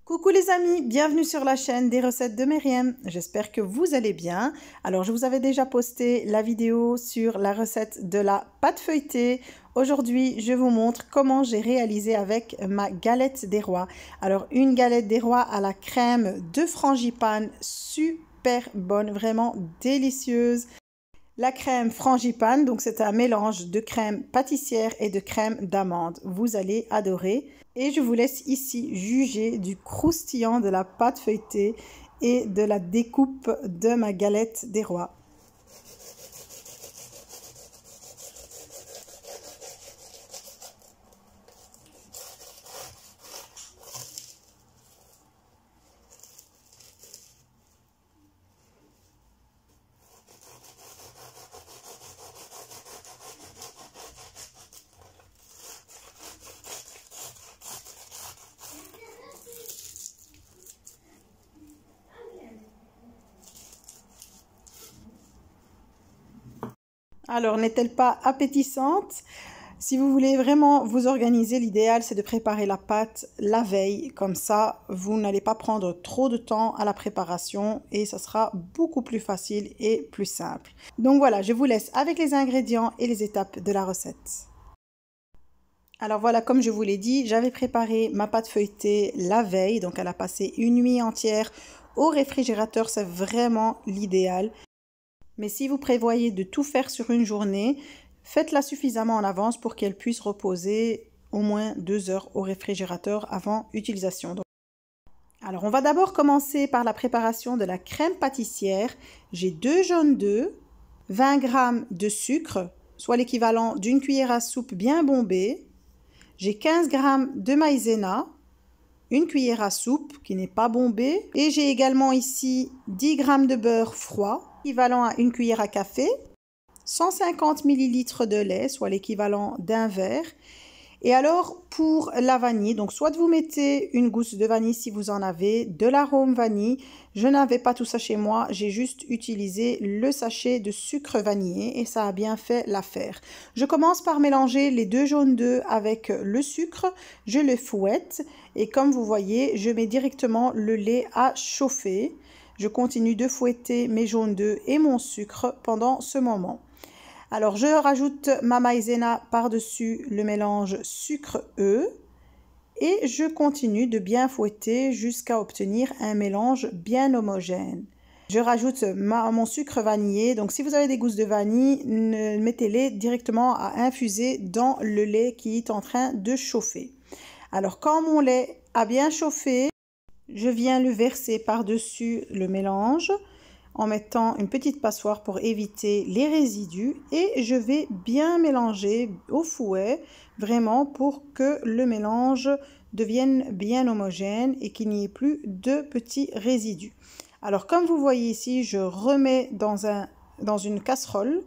Coucou les amis, bienvenue sur la chaîne des recettes de Myriam. J'espère que vous allez bien. Alors je vous avais déjà posté la vidéo sur la recette de la pâte feuilletée. Aujourd'hui je vous montre comment j'ai réalisé avec ma galette des rois. Alors une galette des rois à la crème de frangipane, super bonne, vraiment délicieuse. La crème frangipane, donc c'est un mélange de crème pâtissière et de crème d'amande. Vous allez adorer. Et je vous laisse ici juger du croustillant de la pâte feuilletée et de la découpe de ma galette des rois. Alors, n'est-elle pas appétissante? Si vous voulez vraiment vous organiser, l'idéal c'est de préparer la pâte la veille. Comme ça, vous n'allez pas prendre trop de temps à la préparation et ça sera beaucoup plus facile et plus simple. Donc voilà, je vous laisse avec les ingrédients et les étapes de la recette. Alors voilà, comme je vous l'ai dit, j'avais préparé ma pâte feuilletée la veille. Donc elle a passé une nuit entière au réfrigérateur, c'est vraiment l'idéal. Mais si vous prévoyez de tout faire sur une journée, faites-la suffisamment en avance pour qu'elle puisse reposer au moins 2 heures au réfrigérateur avant utilisation. Alors on va d'abord commencer par la préparation de la crème pâtissière. J'ai 2 jaunes d'œufs, 20 g de sucre, soit l'équivalent d'une cuillère à soupe bien bombée. J'ai 15 g de maïzena, une cuillère à soupe qui n'est pas bombée. Et j'ai également ici 10 g de beurre froid, équivalent à une cuillère à café, 150 ml de lait, soit l'équivalent d'un verre. Et alors pour la vanille, donc soit vous mettez une gousse de vanille si vous en avez, de l'arôme vanille. Je n'avais pas tout ça chez moi, j'ai juste utilisé le sachet de sucre vanillé et ça a bien fait l'affaire. Je commence par mélanger les 2 jaunes d'œufs avec le sucre, je le fouette et comme vous voyez, je mets directement le lait à chauffer. Je continue de fouetter mes jaunes d'œufs et mon sucre pendant ce moment. Alors, je rajoute ma maïzena par-dessus le mélange sucre-œuf et je continue de bien fouetter jusqu'à obtenir un mélange bien homogène. Je rajoute mon sucre vanillé. Donc, si vous avez des gousses de vanille, mettez-les directement à infuser dans le lait qui est en train de chauffer. Alors, quand mon lait a bien chauffé, je viens le verser par-dessus le mélange en mettant une petite passoire pour éviter les résidus et je vais bien mélanger au fouet vraiment pour que le mélange devienne bien homogène et qu'il n'y ait plus de petits résidus. Alors comme vous voyez ici, je remets dans une casserole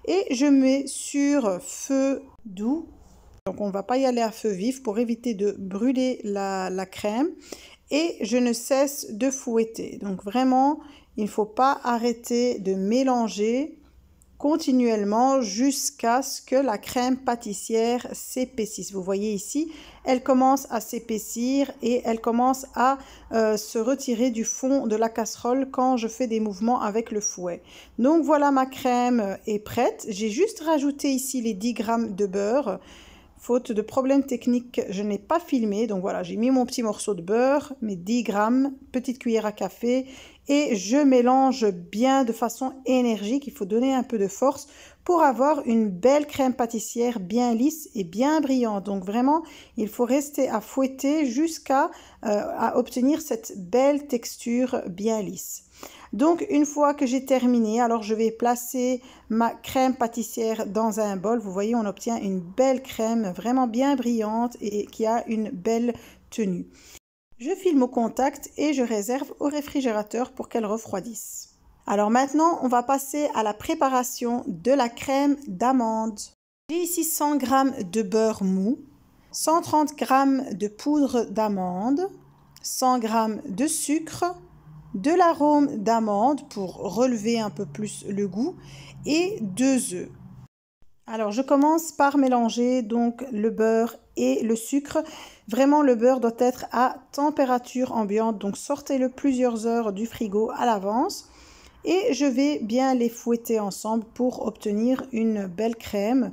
et je mets sur feu doux. Donc on ne va pas y aller à feu vif pour éviter de brûler la crème. Et je ne cesse de fouetter. Donc vraiment, il ne faut pas arrêter de mélanger continuellement jusqu'à ce que la crème pâtissière s'épaississe. Vous voyez ici, elle commence à s'épaissir et elle commence à se retirer du fond de la casserole quand je fais des mouvements avec le fouet. Donc voilà, ma crème est prête. J'ai juste rajouté ici les 10 g de beurre. Faute de problèmes techniques, je n'ai pas filmé. Donc voilà, j'ai mis mon petit morceau de beurre, mes 10 g, petite cuillère à café. Et je mélange bien de façon énergique. Il faut donner un peu de force pour avoir une belle crème pâtissière bien lisse et bien brillante. Donc vraiment, il faut rester à fouetter jusqu'à obtenir cette belle texture bien lisse. Donc une fois que j'ai terminé, alors je vais placer ma crème pâtissière dans un bol. Vous voyez, on obtient une belle crème vraiment bien brillante et qui a une belle tenue. Je filme au contact et je réserve au réfrigérateur pour qu'elle refroidisse. Alors maintenant, on va passer à la préparation de la crème d'amande. J'ai ici 100 g de beurre mou, 130 g de poudre d'amande, 100 g de sucre, de l'arôme d'amande pour relever un peu plus le goût et 2 œufs. Alors je commence par mélanger donc le beurre et le sucre Vraiment, le beurre doit être à température ambiante, donc sortez-le plusieurs heures du frigo à l'avance. Et je vais bien les fouetter ensemble pour obtenir une belle crème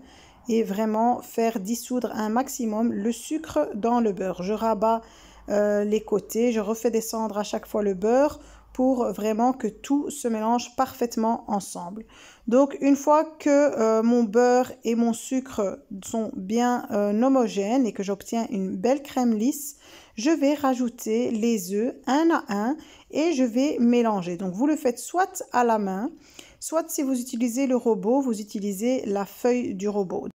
et vraiment faire dissoudre un maximum le sucre dans le beurre. Je rabats les côtés, je refais descendre à chaque fois le beurre pour vraiment que tout se mélange parfaitement ensemble. Donc une fois que mon beurre et mon sucre sont bien homogènes et que j'obtiens une belle crème lisse, je vais rajouter les œufs un à un et je vais mélanger. Donc vous le faites soit à la main, soit si vous utilisez le robot, vous utilisez la feuille du robot.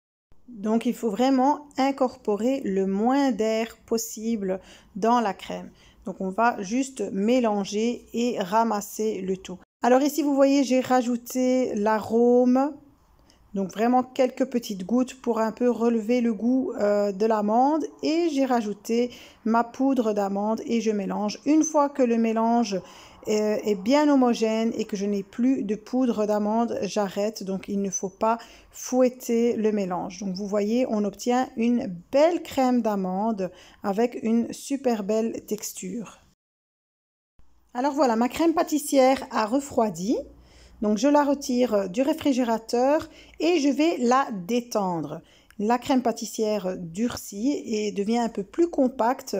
Donc il faut vraiment incorporer le moins d'air possible dans la crème. Donc on va juste mélanger et ramasser le tout. Alors ici vous voyez j'ai rajouté l'arôme, donc vraiment quelques petites gouttes pour un peu relever le goût de l'amande, et j'ai rajouté ma poudre d'amande et je mélange. Une fois que le mélange est bien homogène et que je n'ai plus de poudre d'amande, j'arrête. Donc il ne faut pas fouetter le mélange. Donc vous voyez, on obtient une belle crème d'amande avec une super belle texture. Alors voilà, ma crème pâtissière a refroidi. Donc je la retire du réfrigérateur et je vais la détendre. La crème pâtissière durcit et devient un peu plus compacte.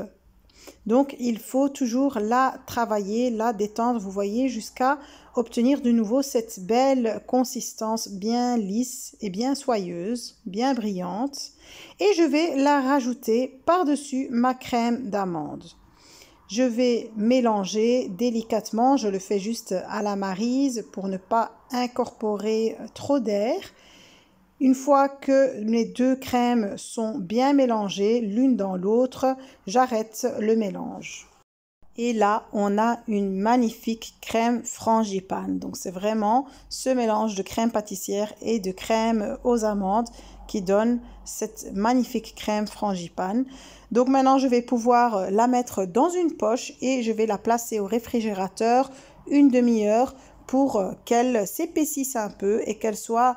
Donc il faut toujours la travailler, la détendre, vous voyez, jusqu'à obtenir de nouveau cette belle consistance bien lisse et bien soyeuse, bien brillante. Et je vais la rajouter par-dessus ma crème d'amande. Je vais mélanger délicatement, je le fais juste à la maryse pour ne pas incorporer trop d'air. Une fois que les deux crèmes sont bien mélangées l'une dans l'autre, j'arrête le mélange. Et là, on a une magnifique crème frangipane. Donc c'est vraiment ce mélange de crème pâtissière et de crème aux amandes qui donne cette magnifique crème frangipane. Donc maintenant, je vais pouvoir la mettre dans une poche et je vais la placer au réfrigérateur une demi-heure pour qu'elle s'épaississe un peu et qu'elle soit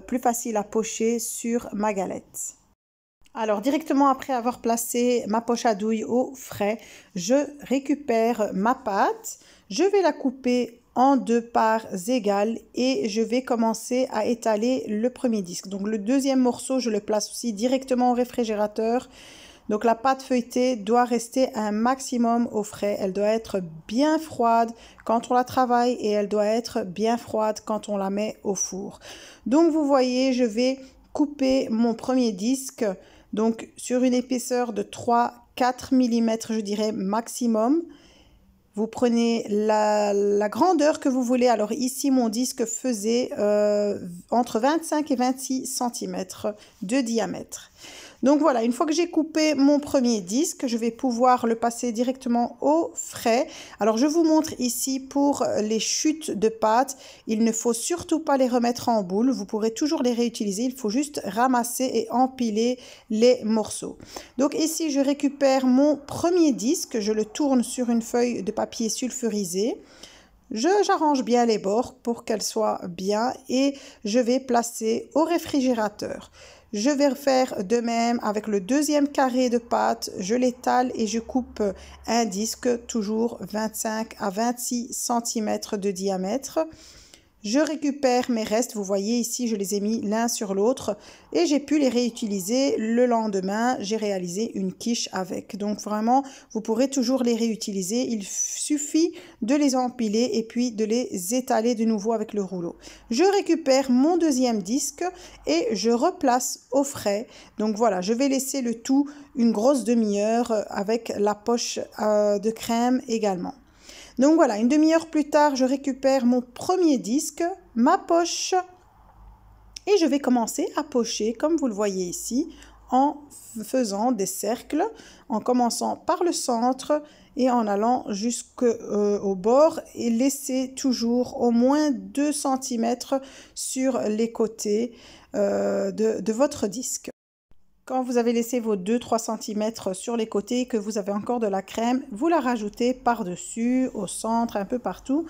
plus facile à pocher sur ma galette. Alors directement après avoir placé ma poche à douille au frais, je récupère ma pâte, je vais la couper en deux parts égales et je vais commencer à étaler le premier disque. Donc le deuxième morceau, je le place aussi directement au réfrigérateur. Donc la pâte feuilletée doit rester un maximum au frais. Elle doit être bien froide quand on la travaille et elle doit être bien froide quand on la met au four. Donc vous voyez, je vais couper mon premier disque donc sur une épaisseur de 3-4 mm, je dirais maximum. Vous prenez la grandeur que vous voulez. Alors ici, mon disque faisait entre 25 et 26 cm de diamètre. Donc voilà, une fois que j'ai coupé mon premier disque, je vais pouvoir le passer directement au frais. Alors je vous montre ici pour les chutes de pâte, il ne faut surtout pas les remettre en boule. Vous pourrez toujours les réutiliser, il faut juste ramasser et empiler les morceaux. Donc ici, je récupère mon premier disque, je le tourne sur une feuille de papier sulfurisé. J'arrange bien les bords pour qu'elles soient bien et je vais placer au réfrigérateur. Je vais faire de même avec le deuxième carré de pâte, je l'étale et je coupe un disque toujours 25 à 26 cm de diamètre. Je récupère mes restes, vous voyez ici je les ai mis l'un sur l'autre et j'ai pu les réutiliser le lendemain, j'ai réalisé une quiche avec. Donc vraiment vous pourrez toujours les réutiliser, il suffit de les empiler et puis de les étaler de nouveau avec le rouleau. Je récupère mon deuxième disque et je replace au frais. Donc voilà, je vais laisser le tout une grosse demi-heure avec la poche de crème également. Donc voilà, une demi-heure plus tard, je récupère mon premier disque, ma poche, et je vais commencer à pocher, comme vous le voyez ici, en faisant des cercles, en commençant par le centre et en allant jusqu'au bord et laisser toujours au moins 2 cm sur les côtés de votre disque. Quand vous avez laissé vos 2-3 cm sur les côtés et que vous avez encore de la crème, vous la rajoutez par-dessus, au centre, un peu partout.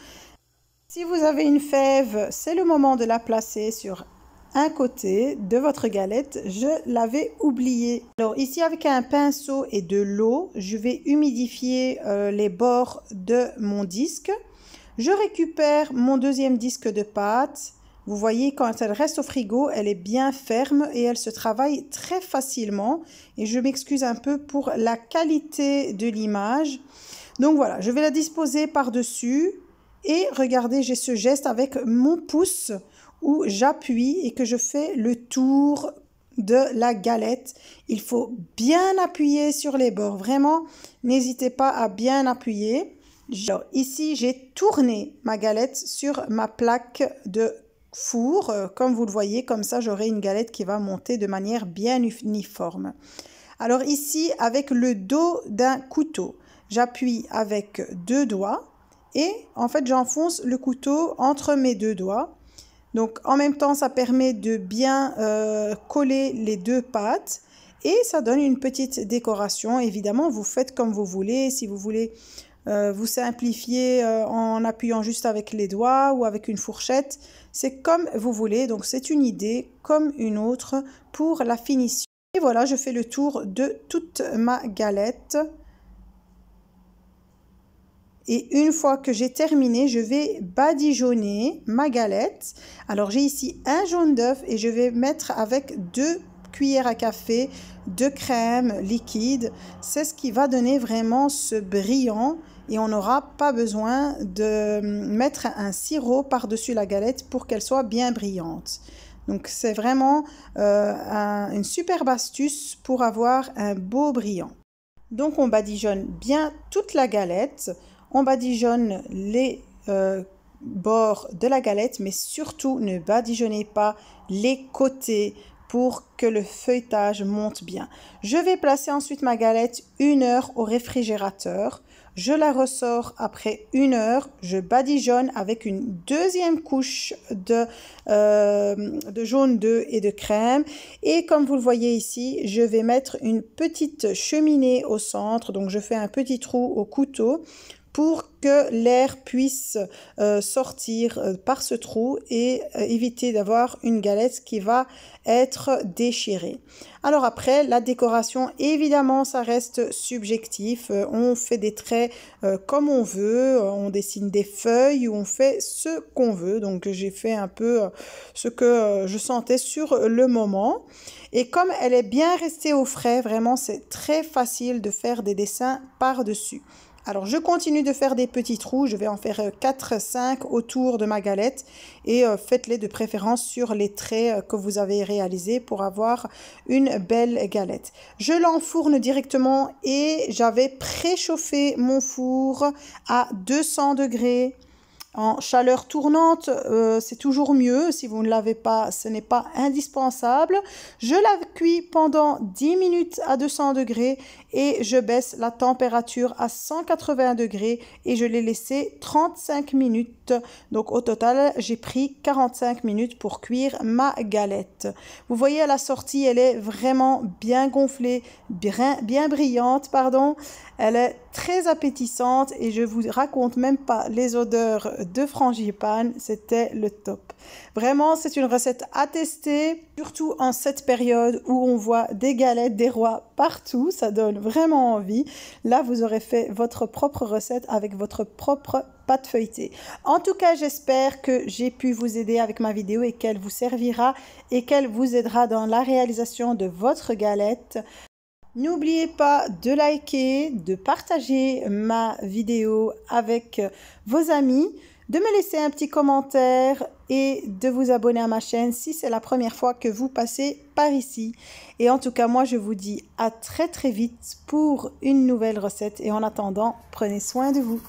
Si vous avez une fève, c'est le moment de la placer sur un côté de votre galette. Je l'avais oublié. Alors ici, avec un pinceau et de l'eau, je vais humidifier les bords de mon disque. Je récupère mon deuxième disque de pâte. Vous voyez, quand elle reste au frigo, elle est bien ferme et elle se travaille très facilement. Et je m'excuse un peu pour la qualité de l'image. Donc voilà, je vais la disposer par-dessus. Et regardez, j'ai ce geste avec mon pouce où j'appuie et que je fais le tour de la galette. Il faut bien appuyer sur les bords. Vraiment, n'hésitez pas à bien appuyer. Alors, ici, j'ai tourné ma galette sur ma plaque de four. Comme vous le voyez, comme ça, j'aurai une galette qui va monter de manière bien uniforme. Alors ici, avec le dos d'un couteau, j'appuie avec 2 doigts et en fait, j'enfonce le couteau entre mes 2 doigts. Donc, en même temps, ça permet de bien coller les 2 pâtes et ça donne une petite décoration. Évidemment, vous faites comme vous voulez. Si vous voulez vous simplifier en appuyant juste avec les doigts ou avec une fourchette, c'est comme vous voulez. Donc, c'est une idée comme une autre pour la finition. Et voilà, je fais le tour de toute ma galette. Et une fois que j'ai terminé, je vais badigeonner ma galette. Alors, j'ai ici un jaune d'œuf et je vais mettre avec 2 cuillères à café de crème liquide. C'est ce qui va donner vraiment ce brillant et on n'aura pas besoin de mettre un sirop par-dessus la galette pour qu'elle soit bien brillante. Donc, c'est vraiment une superbe astuce pour avoir un beau brillant. Donc, on badigeonne bien toute la galette. On badigeonne les bords de la galette, mais surtout ne badigeonnez pas les côtés pour que le feuilletage monte bien. Je vais placer ensuite ma galette 1 heure au réfrigérateur. Je la ressors après 1 heure. Je badigeonne avec une deuxième couche de jaune d'œuf et de crème. Et comme vous le voyez ici, je vais mettre une petite cheminée au centre. Donc, je fais un petit trou au couteau pour que l'air puisse sortir par ce trou et éviter d'avoir une galette qui va être déchirée. Alors après, la décoration, évidemment, ça reste subjectif. On fait des traits comme on veut, on dessine des feuilles ou on fait ce qu'on veut. Donc j'ai fait un peu ce que je sentais sur le moment. Et comme elle est bien restée au frais, vraiment, c'est très facile de faire des dessins par-dessus. Alors, je continue de faire des petits trous. Je vais en faire 4-5 autour de ma galette et faites-les de préférence sur les traits que vous avez réalisés pour avoir une belle galette. Je l'enfourne directement et j'avais préchauffé mon four à 200 degrés. En chaleur tournante, c'est toujours mieux. Si vous ne l'avez pas, ce n'est pas indispensable. Je la cuis pendant 10 minutes à 200 degrés et je baisse la température à 180 degrés et je l'ai laissé 35 minutes. Donc au total, j'ai pris 45 minutes pour cuire ma galette. Vous voyez à la sortie, elle est vraiment bien gonflée, bien brillante, pardon. Elle est très appétissante et je vous raconte même pas les odeurs de frangipane, c'était le top. Vraiment, c'est une recette à tester, surtout en cette période où on voit des galettes des rois partout, ça donne vraiment envie. Là, vous aurez fait votre propre recette avec votre propre pâte feuilletée. En tout cas, j'espère que j'ai pu vous aider avec ma vidéo et qu'elle vous servira et qu'elle vous aidera dans la réalisation de votre galette. N'oubliez pas de liker, de partager ma vidéo avec vos amis, de me laisser un petit commentaire et de vous abonner à ma chaîne si c'est la première fois que vous passez par ici. Et en tout cas, moi, je vous dis à très vite pour une nouvelle recette et en attendant, prenez soin de vous.